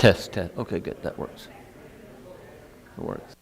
Test, test. Okay, good. That works. It works.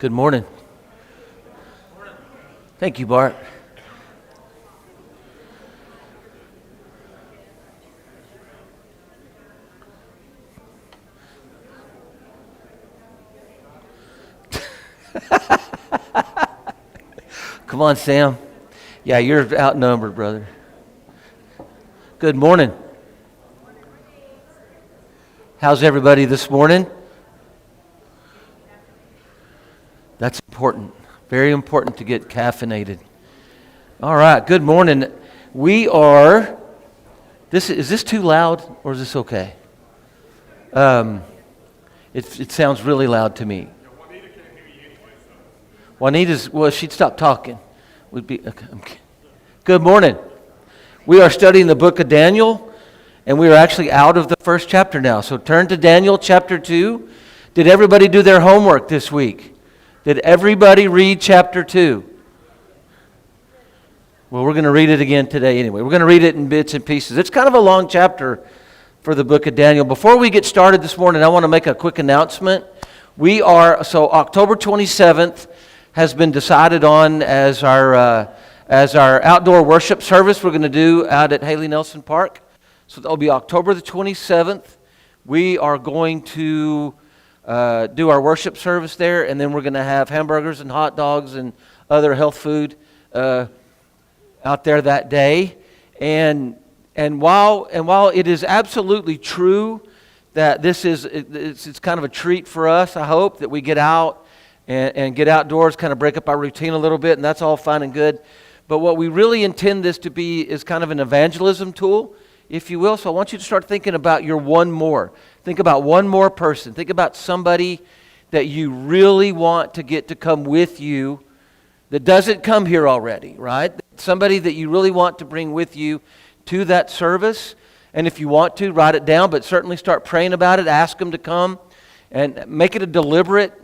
Good morning. Thank you, Bart. Come on, Sam. Yeah, you're outnumbered, brother. Good morning. How's everybody this morning? That's important. Very important to get caffeinated. All right, good morning. We are, is this too loud or is this okay? It sounds really loud to me. Juanita's, well, she'd stop talking. Okay. Good morning. We are studying the book of Daniel, and we are actually out of the first chapter now. So turn to Daniel chapter 2. Did everybody do their homework this week? Did everybody read chapter 2? Well, we're going to read it again today anyway. We're going to read it in bits and pieces. It's kind of a long chapter for the book of Daniel. Before we get started this morning, I want to make a quick announcement. October 27th has been decided on as our outdoor worship service we're going to do out at Haley Nelson Park. So that'll be October the 27th. We are going to do our worship service there, and then we're going to have hamburgers and hot dogs and other health food out there that day. And while it is absolutely true that it's kind of a treat for us, I hope that we get out and get outdoors, kind of break up our routine a little bit, and that's all fine and good. But what we really intend this to be is kind of an evangelism tool, if you will. So I want you to start thinking about your one more. Think about one more person. Think about somebody that you really want to get to come with you that doesn't come here already, right? Somebody that you really want to bring with you to that service. And if you want to, write it down, but certainly start praying about it. Ask them to come and make it a deliberate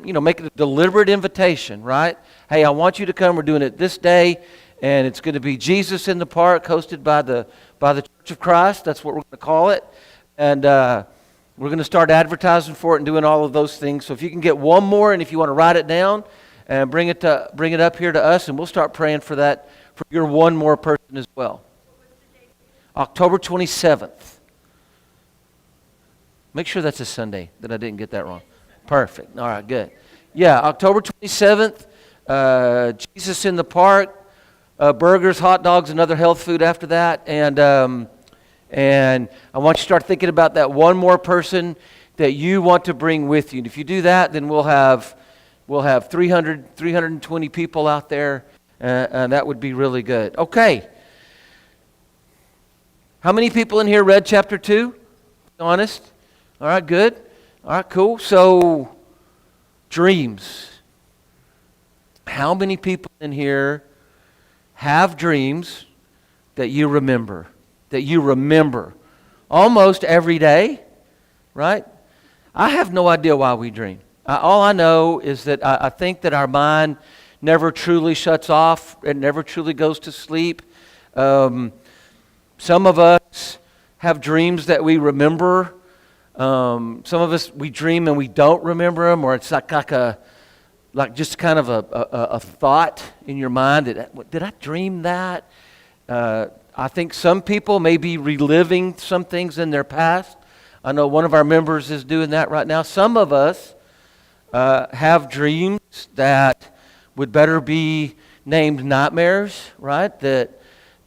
invitation, right? Hey, I want you to come. We're doing it this day, and it's going to be Jesus in the Park, hosted by the Church of Christ. That's what we're going to call it. And we're going to start advertising for it and doing all of those things. So if you can get one more, and if you want to write it down and bring it up here to us, and we'll start praying for that, for your one more person as well. October 27th. Make sure that's a Sunday, that I didn't get that wrong. Perfect. All right, good. Yeah, October 27th, Jesus in the Park, burgers, hot dogs, and other health food after that. And I want you to start thinking about that one more person that you want to bring with you. And if you do that, then we'll have 320 people out there, and that would be really good. Okay. How many people in here read chapter 2? Honest? All right, good. All right, cool. So, dreams. How many people in here have dreams that you remember? That you remember almost every day, right? I have no idea why we dream. All I know is that I think that our mind never truly shuts off. It never truly goes to sleep. Some of us have dreams that we remember. Some of us, we dream and we don't remember them, or it's like just kind of a thought in your mind that, did I dream that? I think some people may be reliving some things in their past. I know one of our members is doing that right now. Some of us have dreams that would better be named nightmares, right? That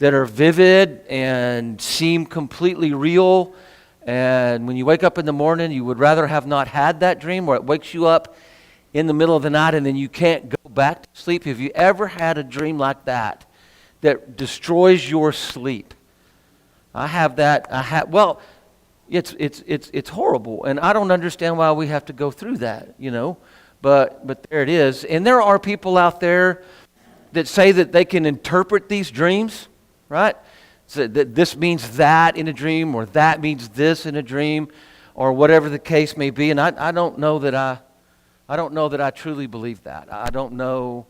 are vivid and seem completely real. And when you wake up in the morning, you would rather have not had that dream, or it wakes you up in the middle of the night and then you can't go back to sleep. Have you ever had a dream like that destroys your sleep? I have that. It's horrible, and I don't understand why we have to go through that, But there it is. And there are people out there that say that they can interpret these dreams, right? So that this means that in a dream, or that means this in a dream, or whatever the case may be. And I don't know that I truly believe that. I don't know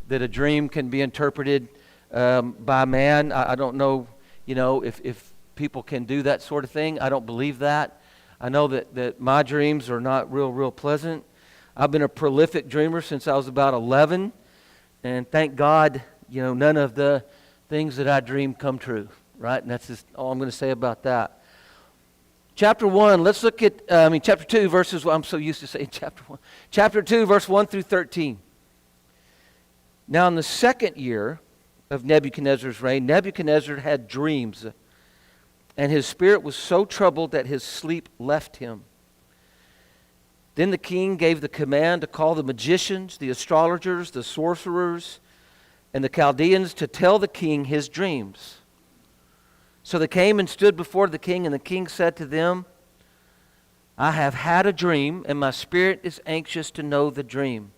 that a dream can be interpreted by man. I don't know, if people can do that sort of thing. I don't believe that. I know that my dreams are not real pleasant. I've been a prolific dreamer since I was about 11, and thank God, none of the things that I dream come true, right? And that's just all I'm going to say about that. Chapter 1, let's look at, chapter 2, verses, I'm so used to saying chapter 1. Chapter 2, verse 1 through 13. Now in the second year of Nebuchadnezzar's reign, Nebuchadnezzar had dreams, and his spirit was so troubled that his sleep left him. Then the king gave the command to call the magicians, the astrologers, the sorcerers, and the Chaldeans to tell the king his dreams. So they came and stood before the king, and the king said to them, I have had a dream, and my spirit is anxious to know the dream.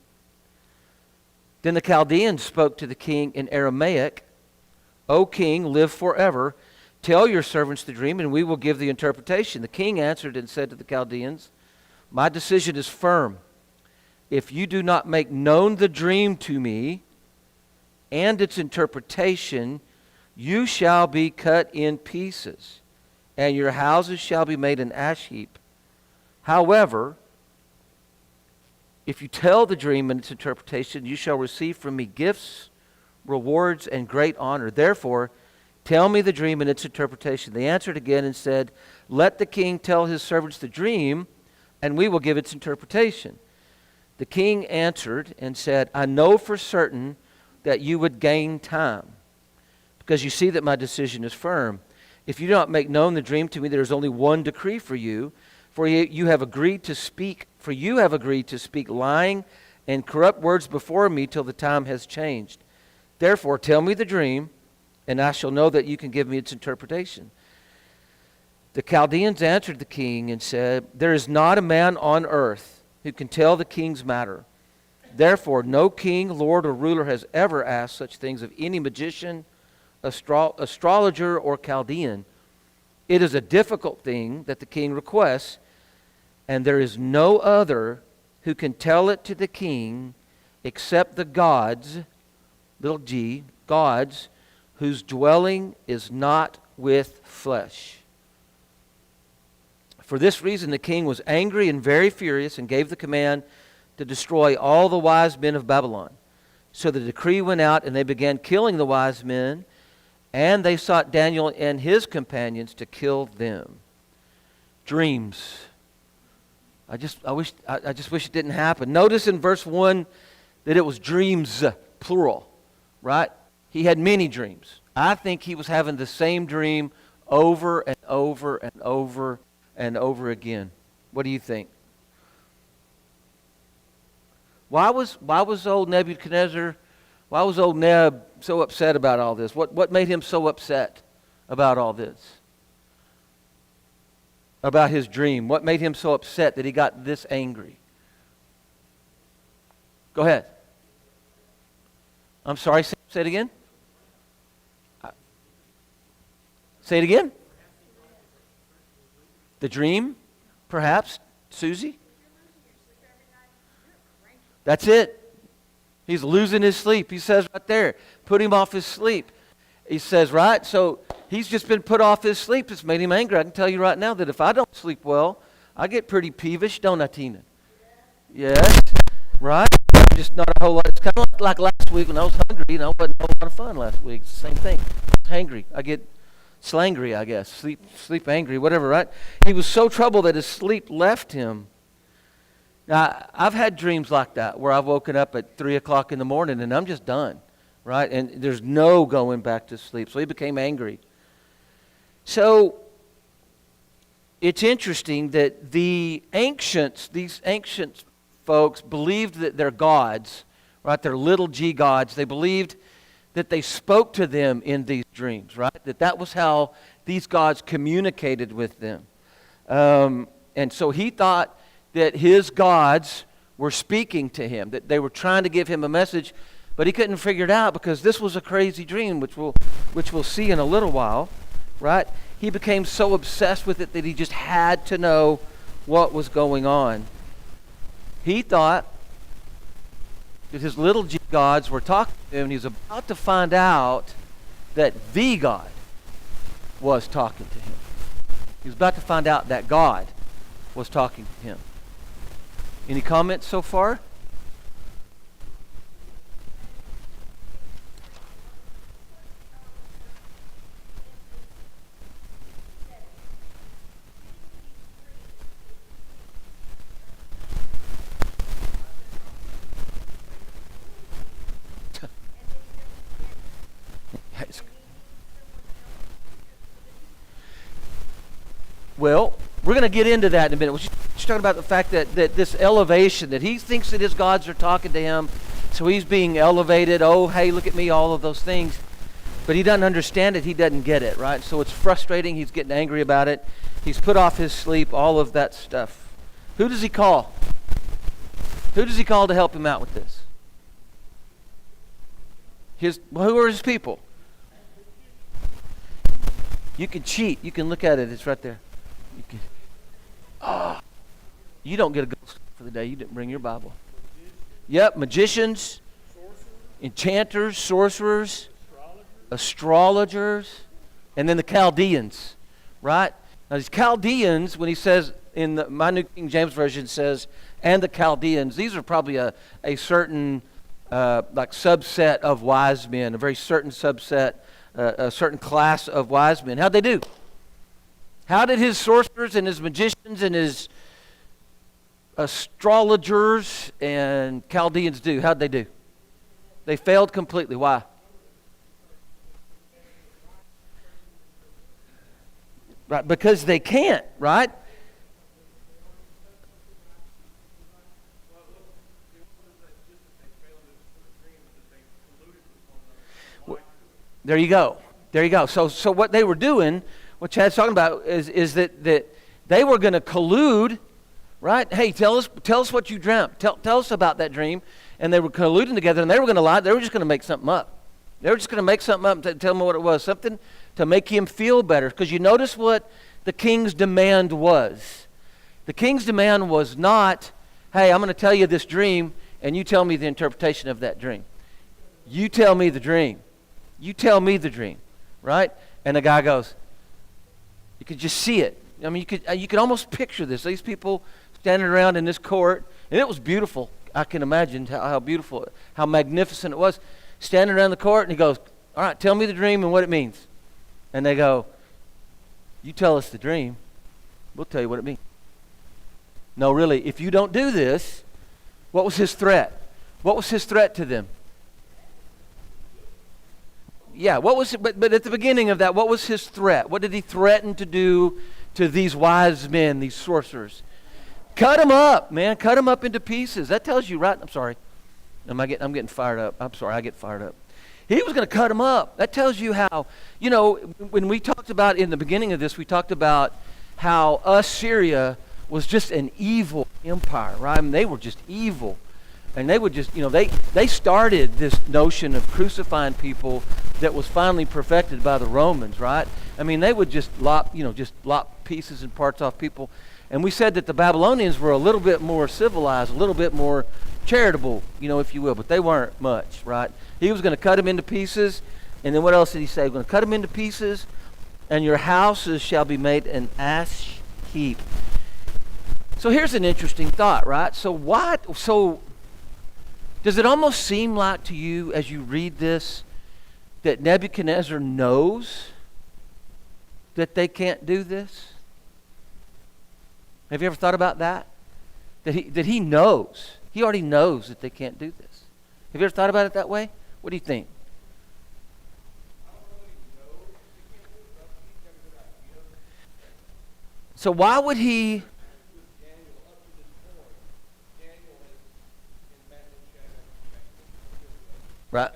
Then the Chaldeans spoke to the king in Aramaic, O king, live forever. Tell your servants the dream, and we will give the interpretation. The king answered and said to the Chaldeans, my decision is firm. If you do not make known the dream to me and its interpretation, you shall be cut in pieces, and your houses shall be made an ash heap. However, if you tell the dream and its interpretation, you shall receive from me gifts, rewards, and great honor. Therefore, tell me the dream and its interpretation. They answered again and said, let the king tell his servants the dream, and we will give its interpretation. The king answered and said, I know for certain that you would gain time, because you see that my decision is firm. If you do not make known the dream to me, there is only one decree for you, for you have agreed to speak lying and corrupt words before me till the time has changed. Therefore, tell me the dream, and I shall know that you can give me its interpretation. The Chaldeans answered the king and said, there is not a man on earth who can tell the king's matter. Therefore, no king, lord, or ruler has ever asked such things of any magician, astrologer, or Chaldean. It is a difficult thing that the king requests, and there is no other who can tell it to the king except the gods, little g, gods, whose dwelling is not with flesh. For this reason the king was angry and very furious and gave the command to destroy all the wise men of Babylon. So the decree went out, and they began killing the wise men, and they sought Daniel and his companions to kill them. Dreams. I just wish it didn't happen. Notice in verse 1 that it was dreams, plural, right? He had many dreams. I think he was having the same dream over and over and over and over again. What do you think? Why was old Nebuchadnezzar, why was old Neb so upset about all this? What made him so upset about all this? About his dream? What made him so upset that he got this angry? Go ahead. I'm sorry, say it again. Say it again. The dream, perhaps, Susie? That's it. He's losing his sleep. He says right there, put him off his sleep. He says, right? So he's just been put off his sleep. It's made him angry. I can tell you right now that if I don't sleep well, I get pretty peevish, don't I, Tina? Yes. Right? Just not a whole lot. It's kind of like last week when I was hungry. It wasn't a whole lot of fun last week. It's the same thing. I was hangry. I get slangry, I guess. Sleep angry, whatever, right? He was so troubled that his sleep left him. Now, I've had dreams like that where I've woken up at 3 o'clock in the morning and I'm just done, right? And there's no going back to sleep. So he became angry. So it's interesting that these ancient folks believed that their gods, right, their little g gods, they believed that they spoke to them in these dreams, right? That was how these gods communicated with them. And so he thought that his gods were speaking to him, that they were trying to give him a message, but he couldn't figure it out because this was a crazy dream, which we'll see in a little while, right? He became so obsessed with it that he just had to know what was going on. He thought that his little g gods were talking to him, and he was about to find out that the God was talking to him. He was about to find out that God was talking to him. Any comments so far? Well, we're going to get into that in a minute. She's talking about the fact that this elevation, that he thinks that his gods are talking to him, so he's being elevated. Oh, hey, look at me, all of those things. But he doesn't understand it. He doesn't get it, right? So it's frustrating. He's getting angry about it. He's put off his sleep, all of that stuff. Who does he call? Who does he call to help him out with this? Who are his people? You can cheat. You can look at it. It's right there. You don't get a ghost for the day. You didn't bring your Bible. Yep, magicians, enchanters, sorcerers, astrologers, and then the Chaldeans, right? Now these Chaldeans, when he says in my New King James Version says, and the Chaldeans, these are probably a certain like subset of wise men, a very certain subset, a certain class of wise men. How'd they do? How did his sorcerers and his magicians and his astrologers and Chaldeans do? How'd they do? They failed completely. Why? Right, because they can't, right? There you go. There you go. So what they were doing, what Chad's talking about, is that they were going to collude, right? Hey, tell us what you dreamt. Tell us about that dream. And they were colluding together, and they were going to lie. They were just going to make something up. They were just going to make something up and tell him what it was, something to make him feel better. Because you notice what the king's demand was. The king's demand was not, hey, I'm going to tell you this dream, and you tell me the interpretation of that dream. You tell me the dream. You tell me the dream, right? And the guy goes, you could just see it. I mean, you could almost picture this. These people standing around in this court, and it was beautiful. I can imagine how beautiful, how magnificent it was. Standing around the court, and he goes, all right, tell me the dream and what it means. And they go, you tell us the dream, we'll tell you what it means. No, really, if you don't do this, what was his threat? What was his threat to them? Yeah, but at the beginning of that, what was his threat? What did he threaten to do to these wise men, these sorcerers? Cut them up, man. Cut them up into pieces. That tells you, right? I'm sorry. I'm getting fired up. I'm sorry, I get fired up. He was going to cut them up. That tells you how, when we talked about in the beginning of this, we talked about how Assyria was just an evil empire, right? I mean, they were just evil. And they would just, they started this notion of crucifying people that was finally perfected by the Romans, right? I mean, they would just lop pieces and parts off people. And we said that the Babylonians were a little bit more civilized, a little bit more charitable, if you will, but they weren't much, right? He was going to cut them into pieces, and then what else did he say? He's going to cut them into pieces, and your houses shall be made an ash heap. So here's an interesting thought, right? So does it almost seem like to you as you read this that Nebuchadnezzar knows that they can't do this? Have you ever thought about that? That he knows. He already knows that they can't do this. Have you ever thought about it that way? What do you think? So why would he... Right.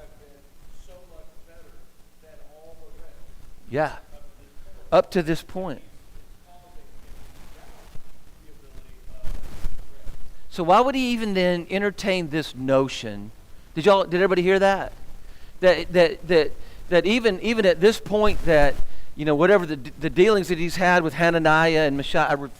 Yeah. Up to this point. So why would he even then entertain this notion? Did everybody hear that? That even at this point that whatever the dealings that he's had with Hananiah and Mishael,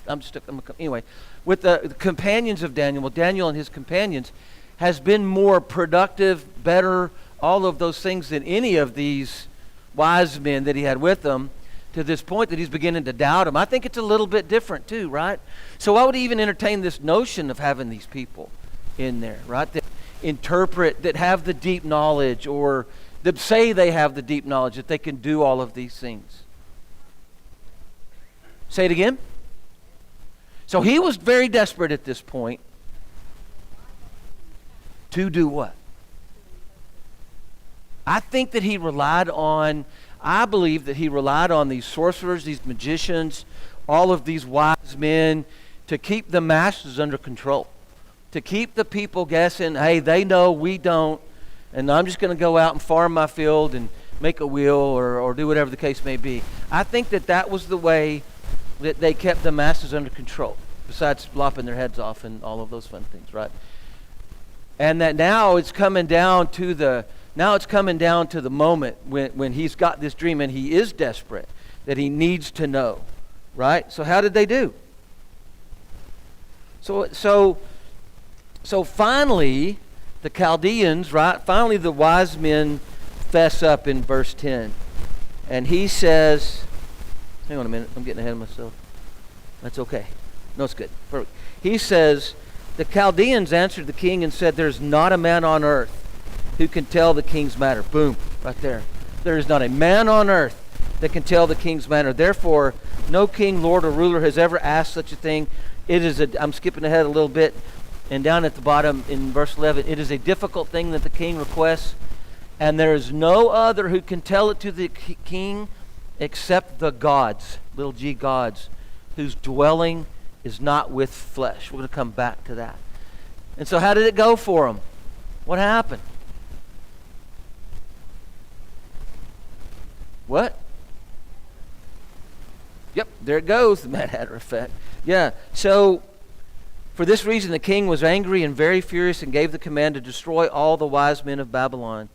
anyway, with the companions of Daniel, well, Daniel and his companions has been more productive, better, all of those things than any of these wise men that he had with them, to this point that he's beginning to doubt him. I think it's a little bit different too, right? So why would he even entertain this notion of having these people in there, right? That interpret, that have the deep knowledge, or that say they have the deep knowledge, that they can do all of these things. Say it again. So he was very desperate at this point to do what? I think that I believe that he relied on these sorcerers, these magicians, all of these wise men to keep the masses under control. To keep the people guessing, hey, they know, we don't, and I'm just going to go out and farm my field and make a wheel or do whatever the case may be. I think that was the way that they kept the masses under control, besides lopping their heads off and all of those fun things, right? And that now it's coming down to the moment when he's got this dream and he is desperate, that he needs to know, right? So how did they do? So finally, the Chaldeans, right? Finally, the wise men fess up in verse 10. And he says, hang on a minute, I'm getting ahead of myself. That's okay. No, it's good. Perfect. He says, the Chaldeans answered the king and said, there's not a man on earth who can tell the king's matter. Boom, right there. There is not a man on earth that can tell the king's matter. Therefore, no king, lord, or ruler has ever asked such a thing. I'm skipping ahead a little bit, and down at the bottom in verse 11, it is a difficult thing that the king requests, and there is no other who can tell it to the king except the gods, little g gods, whose dwelling is not with flesh. We're going to come back to that. And so how did it go for them? What happened? What? Yep, there it goes, the Mad Hatter effect. Yeah, so for this reason the king was angry and very furious and gave the command to destroy all the wise men of Babylon.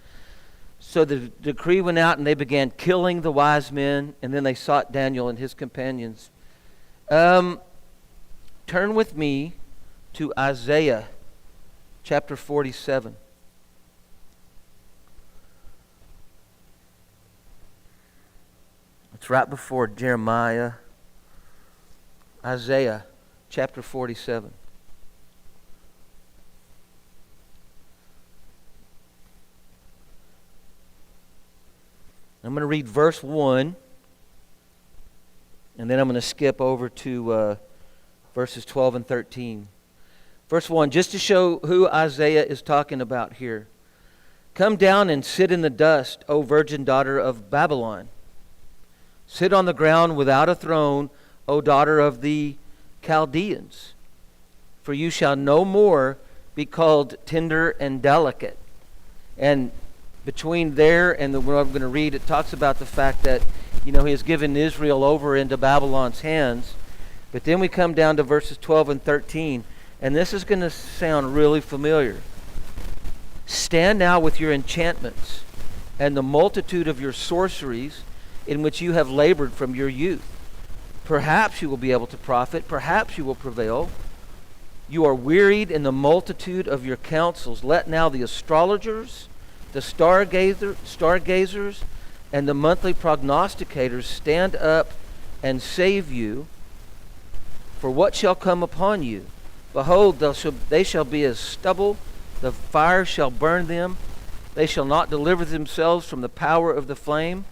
So the decree went out and they began killing the wise men, and then they sought Daniel and his companions. Turn with me to Isaiah chapter 47. It's right before Jeremiah. Isaiah chapter 47. I'm going to read verse 1, and then I'm going to skip over to verses 12 and 13. Verse 1, just to show who Isaiah is talking about here. Come down and sit in the dust, O virgin daughter of Babylon. Sit on the ground without a throne, O daughter of the Chaldeans. For you shall no more be called tender and delicate. And between there and what I'm going to read, it talks about the fact that, he has given Israel over into Babylon's hands. But then we come down to verses 12 and 13, and this is going to sound really familiar. Stand now with your enchantments and the multitude of your sorceries in which you have labored from your youth. Perhaps you will be able to profit. Perhaps you will prevail. You are wearied in the multitude of your counsels. Let now the astrologers, the stargazers, and the monthly prognosticators stand up and save you. For what shall come upon you? Behold, they shall be as stubble. The fire shall burn them. They shall not deliver themselves from the power of the flame.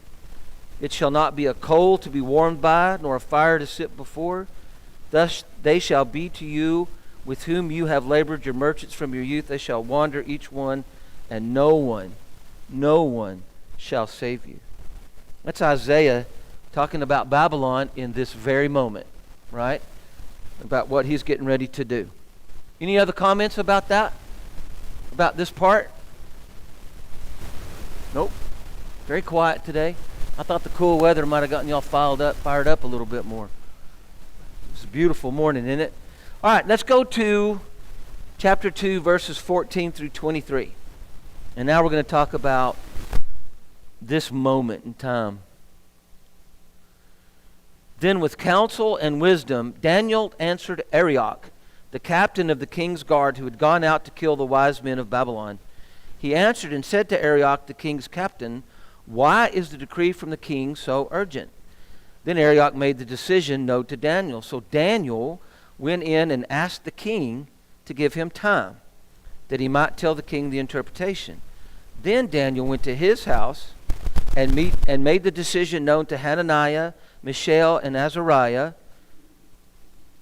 It shall not be a coal to be warmed by, nor a fire to sit before. Thus they shall be to you with whom you have labored, your merchants from your youth. They shall wander each one, and no one shall save you. That's Isaiah talking about Babylon in this very moment, right? About what he's getting ready to do. Any other comments about that? About this part? Nope. Very quiet today. I thought the cool weather might have gotten y'all fired up a little bit more. It's a beautiful morning, isn't it? All right, let's go to chapter 2, verses 14 through 23. And now we're going to talk about this moment in time. Then with counsel and wisdom, Daniel answered Arioch, the captain of the king's guard, who had gone out to kill the wise men of Babylon. He answered and said to Arioch, the king's captain, why is the decree from the king so urgent? Then Arioch made the decision known to Daniel. So Daniel went in and asked the king to give him time, that he might tell the king the interpretation. Then Daniel went to his house and made the decision known to Hananiah, Mishael, and Azariah,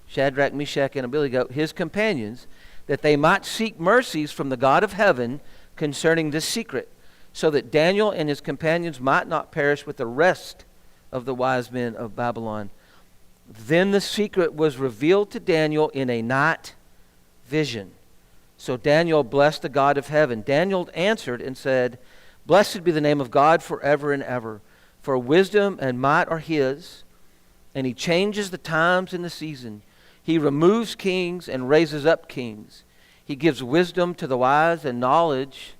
Shadrach, Meshach, and Abednego, his companions, that they might seek mercies from the God of heaven concerning this secret, so that Daniel and his companions might not perish with the rest of the wise men of Babylon. Then the secret was revealed to Daniel in a night vision. So Daniel blessed the God of heaven. Daniel answered and said, Blessed be the name of God forever and ever, for wisdom and might are his, and he changes the times and the season. He removes kings and raises up kings. He gives wisdom to the wise and knowledge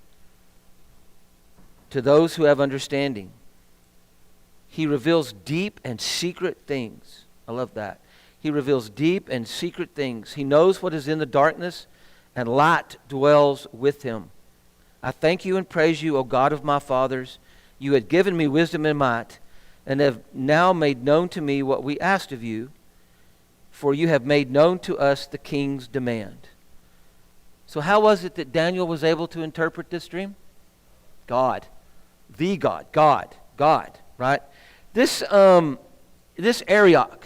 to those who have understanding. He reveals deep and secret things. I love that. He reveals deep and secret things. He knows what is in the darkness, and light dwells with him. I thank you and praise you, O God of my fathers. You had given me wisdom and might, and have now made known to me what we asked of you, for you have made known to us the king's demand. So how was it that Daniel was able to interpret this dream? God. The God, right? This Arioch,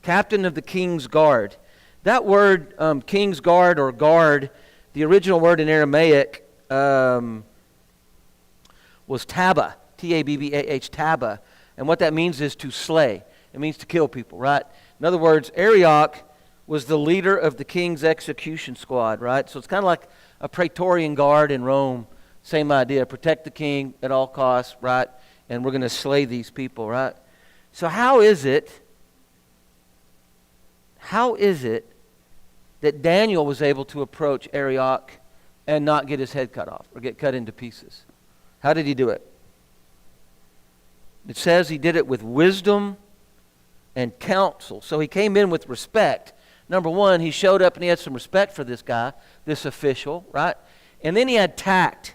captain of the king's guard, that word, king's guard or guard, the original word in Aramaic was taba, T-A-B-B-A-H, taba. And what that means is to slay. It means to kill people, right? In other words, Arioch was the leader of the king's execution squad, right? So it's kind of like a Praetorian guard in Rome. Same idea, protect the king at all costs, right? And we're going to slay these people, right? So how is it that Daniel was able to approach Arioch and not get his head cut off or get cut into pieces? How did he do it? It says he did it with wisdom and counsel. So he came in with respect. Number one, he showed up and he had some respect for this guy, this official, right? And then he had tact.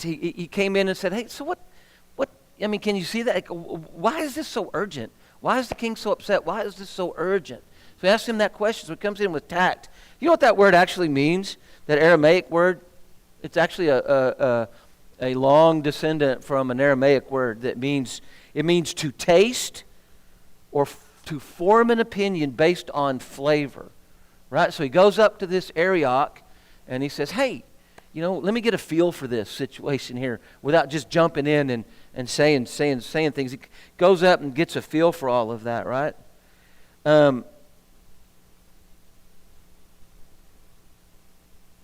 He came in and said, hey, so what, I mean, can you see that? Why is this so urgent? Why is the king so upset? Why is this so urgent? So he asked him that question. So he comes in with tact. You know what that word actually means? That Aramaic word? It's actually a long descendant from an Aramaic word that means to taste or to form an opinion based on flavor, right? So he goes up to this Arioch and he says, hey, let me get a feel for this situation here without just jumping in and saying things. He goes up and gets a feel for all of that, right?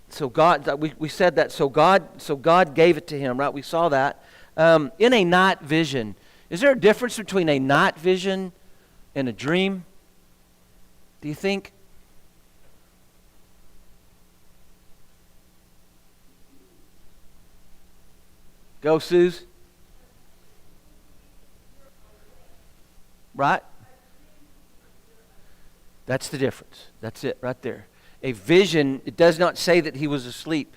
So God, we said that. So God gave it to him, right? We saw that in a night vision. Is there a difference between a night vision and a dream? Do you think? Go, Suze. Right? That's the difference. That's it right there. A vision, it does not say that he was asleep.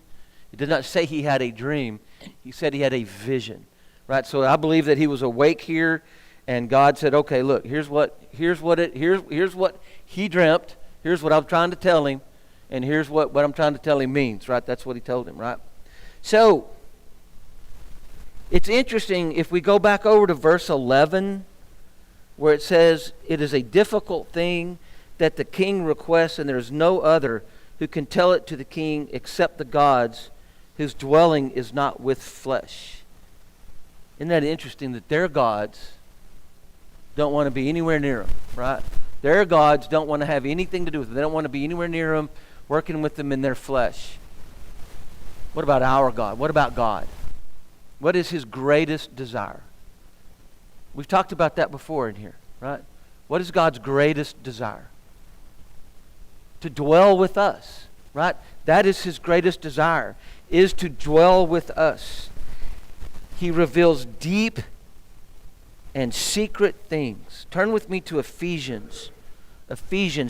It did not say he had a dream. He said he had a vision. Right? So I believe that he was awake here, and God said, okay, look, here's what he dreamt. Here's what I'm trying to tell him, and here's what I'm trying to tell him means, right? That's what he told him, right? So it's interesting if we go back over to verse 11 where it says, it is a difficult thing that the king requests, and there is no other who can tell it to the king except the gods whose dwelling is not with flesh. Isn't that interesting that their gods don't want to be anywhere near them, right? Their gods don't want to have anything to do with them. They don't want to be anywhere near them, working with them in their flesh. What about our God? What about God? What is his greatest desire? We've talked about that before in here, right? What is God's greatest desire? To dwell with us, right? That is his greatest desire, is to dwell with us. He reveals deep and secret things. Turn with me to Ephesians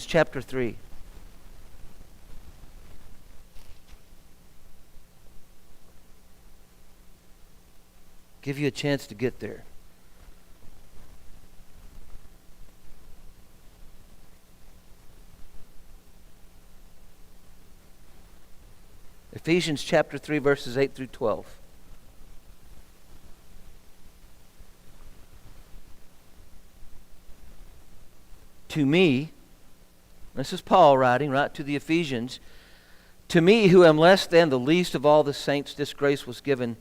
chapter 3. Give you a chance to get there. Ephesians chapter 3, verses 8 through 12. To me, this is Paul writing, right, to the Ephesians, to me who am less than the least of all the saints, this grace was given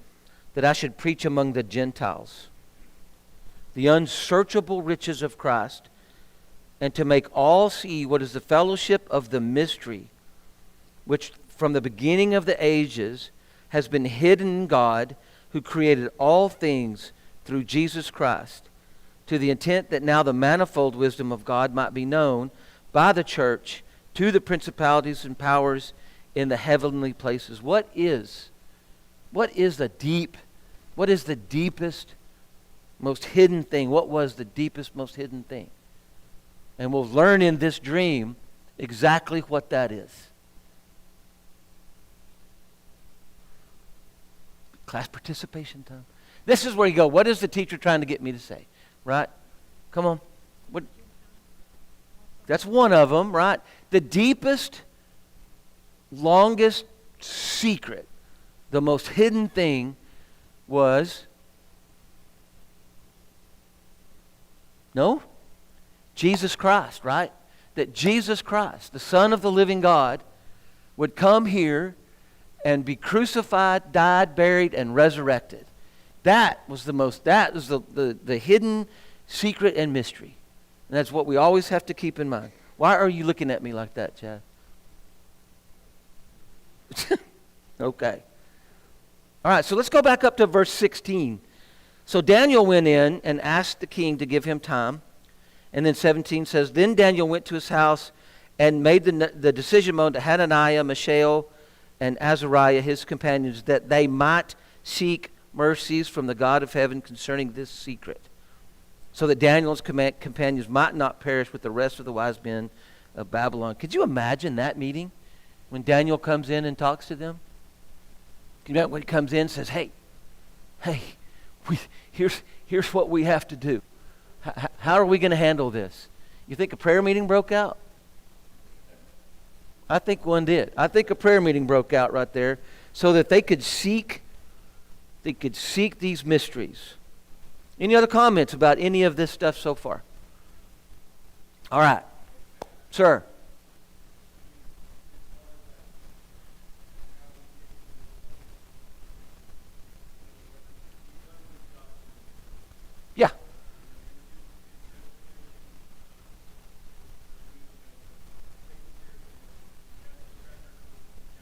that I should preach among the Gentiles the unsearchable riches of Christ, and to make all see what is the fellowship of the mystery, which from the beginning of the ages has been hidden in God, who created all things through Jesus Christ, to the intent that now the manifold wisdom of God might be known by the church to the principalities and powers in the heavenly places. What is the deepest, most hidden thing? What was the deepest, most hidden thing? And we'll learn in this dream exactly what that is. Class participation time. This is where you go, what is the teacher trying to get me to say? Right? Come on. What? That's one of them, right? The deepest, longest secret, the most hidden thing was, no? Jesus Christ, right? That Jesus Christ, the Son of the living God, would come here and be crucified, died, buried, and resurrected. That was the hidden secret and mystery. And that's what we always have to keep in mind. Why are you looking at me like that, Chad? Okay. All right, so let's go back up to verse 16. So Daniel went in and asked the king to give him time. And then 17 says, then Daniel went to his house and made the decision known to Hananiah, Mishael, and Azariah, his companions, that they might seek mercies from the God of heaven concerning this secret, so that Daniel's companions might not perish with the rest of the wise men of Babylon. Could you imagine that meeting when Daniel comes in and talks to them? You know, when he comes in and says, hey, here's what we have to do. How are we going to handle this? You think a prayer meeting broke out? I think one did. I think a prayer meeting broke out right there so that they could seek these mysteries. Any other comments about any of this stuff so far? All right. Sir. Yeah.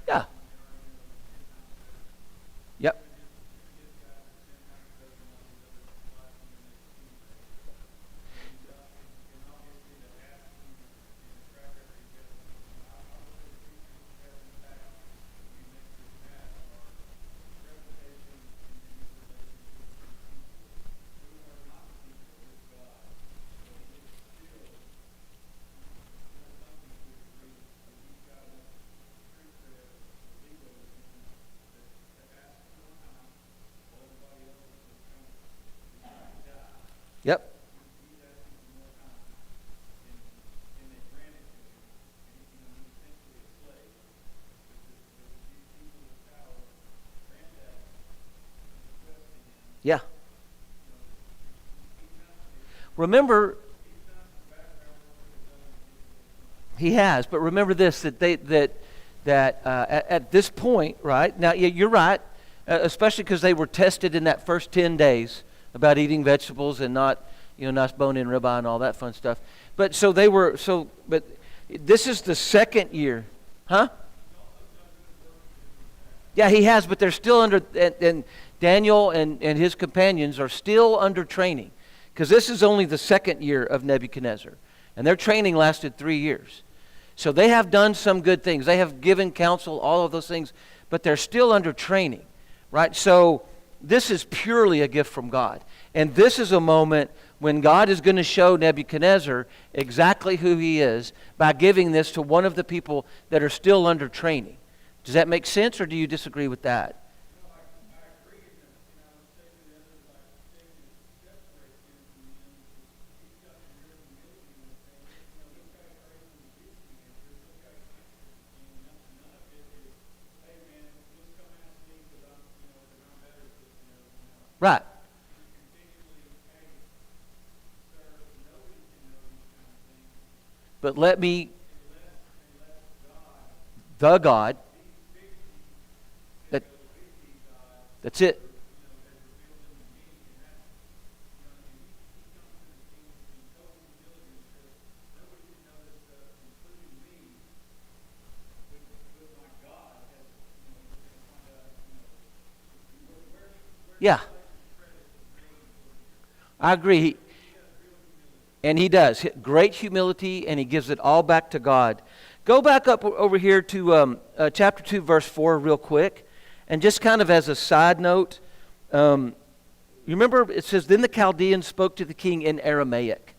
Yeah. Yep. Yep. Yeah. Remember, he has, but remember this, that at this point, right? Now, you're right, especially because they were tested in that first 10 days about eating vegetables and not bone-in ribeye and all that fun stuff. But but this is the second year. Huh? Yeah, he has, but they're still under, and Daniel and his companions are still under training, because this is only the second year of Nebuchadnezzar, and their training lasted 3 years. So they have done some good things. They have given counsel, all of those things, but they're still under training, right? So this is purely a gift from God. And this is a moment when God is going to show Nebuchadnezzar exactly who he is by giving this to one of the people that are still under training. Does that make sense, or do you disagree with that? But let me, the God, that's it. Yeah, I agree. And he does. Great humility, and he gives it all back to God. Go back up over here to chapter 2, verse 4 real quick. And just kind of as a side note, you remember it says, then the Chaldeans spoke to the king in Aramaic.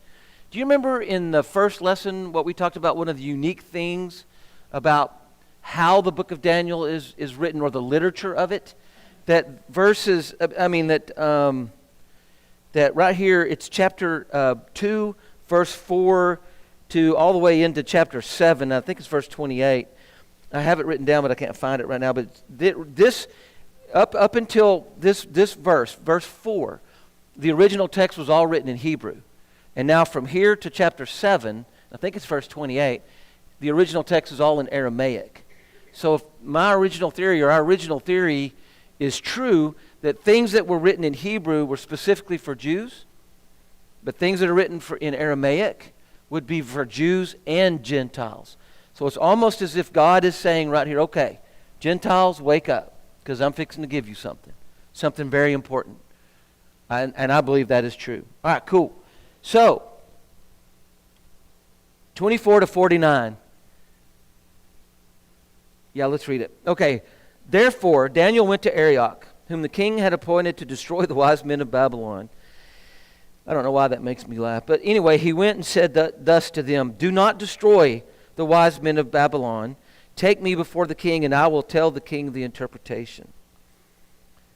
Do you remember in the first lesson what we talked about, one of the unique things about how the book of Daniel is written, or the literature of it? That verses, that right here, it's chapter 2, verse 4 to all the way into chapter 7. I think it's verse 28. I have it written down, but I can't find it right now. But this, up until this verse 4, the original text was all written in Hebrew. And now from here to chapter 7, I think it's verse 28, the original text is all in Aramaic. So if my original theory, or our original theory, is true, that things that were written in Hebrew were specifically for Jews, but things that are written in Aramaic would be for Jews and Gentiles. So it's almost as if God is saying right here, okay, Gentiles, wake up, because I'm fixing to give you something very important. And I believe that is true. All right, cool. So, 24 to 49. Yeah, let's read it. Okay. Therefore, Daniel went to Arioch, whom the king had appointed to destroy the wise men of Babylon. I don't know why that makes me laugh. But anyway, he went and said thus to them, do not destroy the wise men of Babylon. Take me before the king, and I will tell the king the interpretation.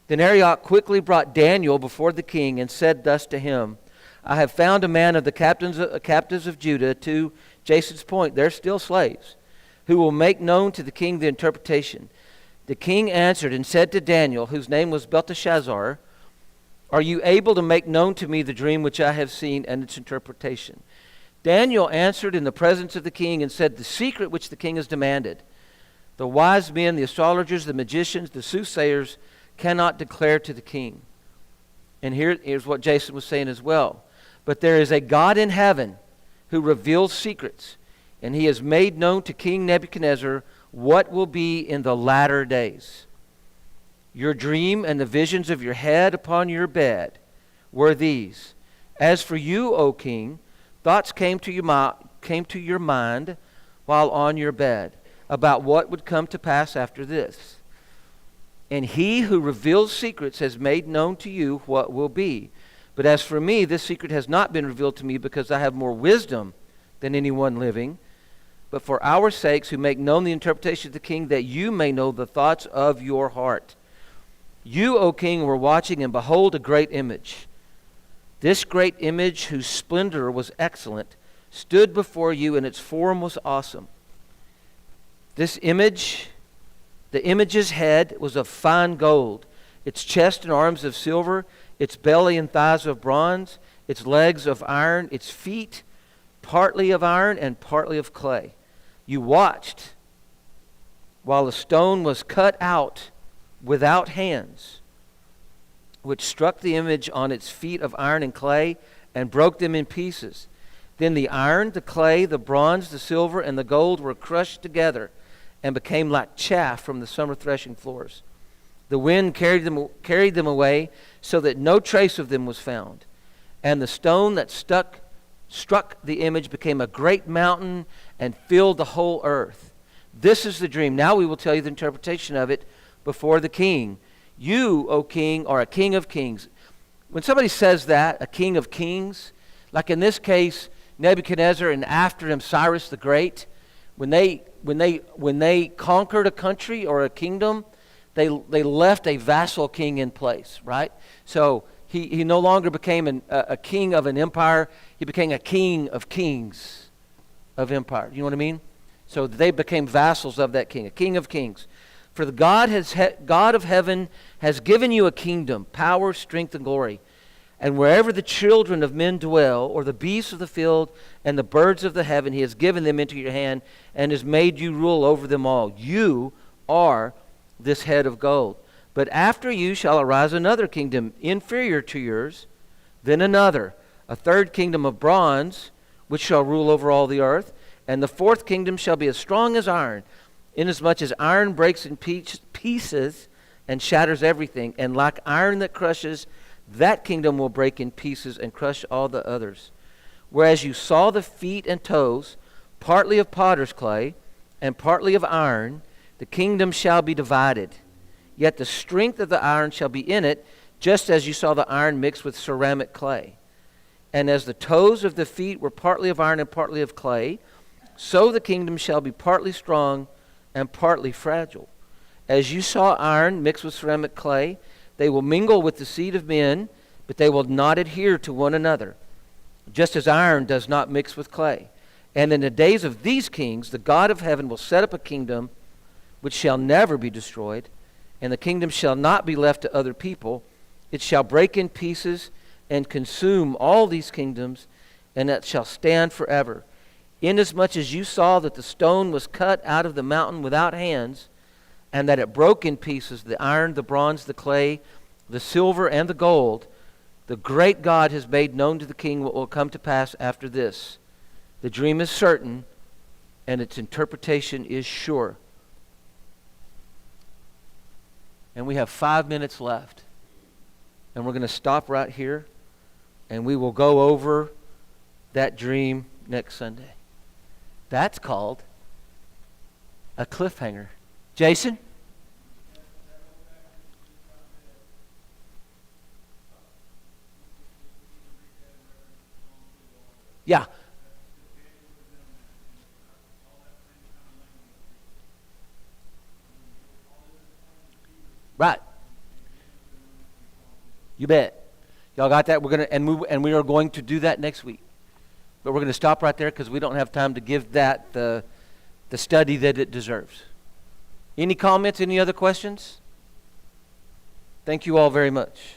Then Arioch quickly brought Daniel before the king and said thus to him, I have found a man of the captives of Judah, to Jason's point, they're still slaves, who will make known to the king the interpretation. The king answered and said to Daniel, whose name was Belteshazzar, are you able to make known to me the dream which I have seen and its interpretation? Daniel answered in the presence of the king and said, the secret which the king has demanded, the wise men, the astrologers, the magicians, the soothsayers cannot declare to the king. And here's what Jason was saying as well. But there is a God in heaven who reveals secrets, and he has made known to King Nebuchadnezzar what will be in the latter days. Your dream and the visions of your head upon your bed were these. As for you, O king, thoughts came to your mind while on your bed about what would come to pass after this. And he who reveals secrets has made known to you what will be. But as for me, this secret has not been revealed to me, because I have more wisdom than anyone living, but for our sakes who make known the interpretation of the king, that you may know the thoughts of your heart. You, O king, were watching, and behold, a great image. This great image, whose splendor was excellent, stood before you, and its form was awesome. This image, the image's head was of fine gold, its chest and arms of silver, its belly and thighs of bronze, its legs of iron, its feet partly of iron and partly of clay. You watched while the stone was cut out without hands, which struck the image on its feet of iron and clay and broke them in pieces. Then the iron, the clay, the bronze, the silver, and the gold were crushed together and became like chaff from the summer threshing floors. The wind carried them away, so that no trace of them was found. And the stone that struck the image became a great mountain and filled the whole earth. This is the dream. Now we will tell you the interpretation of it before the king. You, O king, are a king of kings. When somebody says that, a king of kings, like in this case, Nebuchadnezzar, and after him Cyrus the Great, when they conquered a country or a kingdom, they left a vassal king in place, right? So he no longer became a king of an empire. He became a king of kings of empire. You know what I mean? So they became vassals of that king, a king of kings. For the God of heaven has given you a kingdom, power, strength, and glory. And wherever the children of men dwell, or the beasts of the field and the birds of the heaven, he has given them into your hand and has made you rule over them all. You are this head of gold. But after you shall arise another kingdom inferior to yours, then another, a third kingdom of bronze, which shall rule over all the earth. And the fourth kingdom shall be as strong as iron, inasmuch as iron breaks in pieces and shatters everything. And like iron that crushes, that kingdom will break in pieces and crush all the others. Whereas you saw the feet and toes, partly of potter's clay and partly of iron, the kingdom shall be divided. Yet the strength of the iron shall be in it, just as you saw the iron mixed with ceramic clay. And as the toes of the feet were partly of iron and partly of clay, so the kingdom shall be partly strong and partly fragile. As you saw iron mixed with ceramic clay, they will mingle with the seed of men, but they will not adhere to one another, just as iron does not mix with clay. And in the days of these kings, the God of heaven will set up a kingdom which shall never be destroyed, and the kingdom shall not be left to other people. It shall break in pieces and consume all these kingdoms, and it shall stand forever. Inasmuch as you saw that the stone was cut out of the mountain without hands, and that it broke in pieces the iron, the bronze, the clay, the silver, and the gold, the great God has made known to the king what will come to pass after this. The dream is certain, and its interpretation is sure. And we have 5 minutes left. And we're going to stop right here, and we will go over that dream next Sunday. That's called a cliffhanger. Jason? Yeah. Right. You bet. Y'all got that? We are going to do that next week. But we're going to stop right there because we don't have time to give that the study that it deserves. Any comments? Any other questions? Thank you all very much.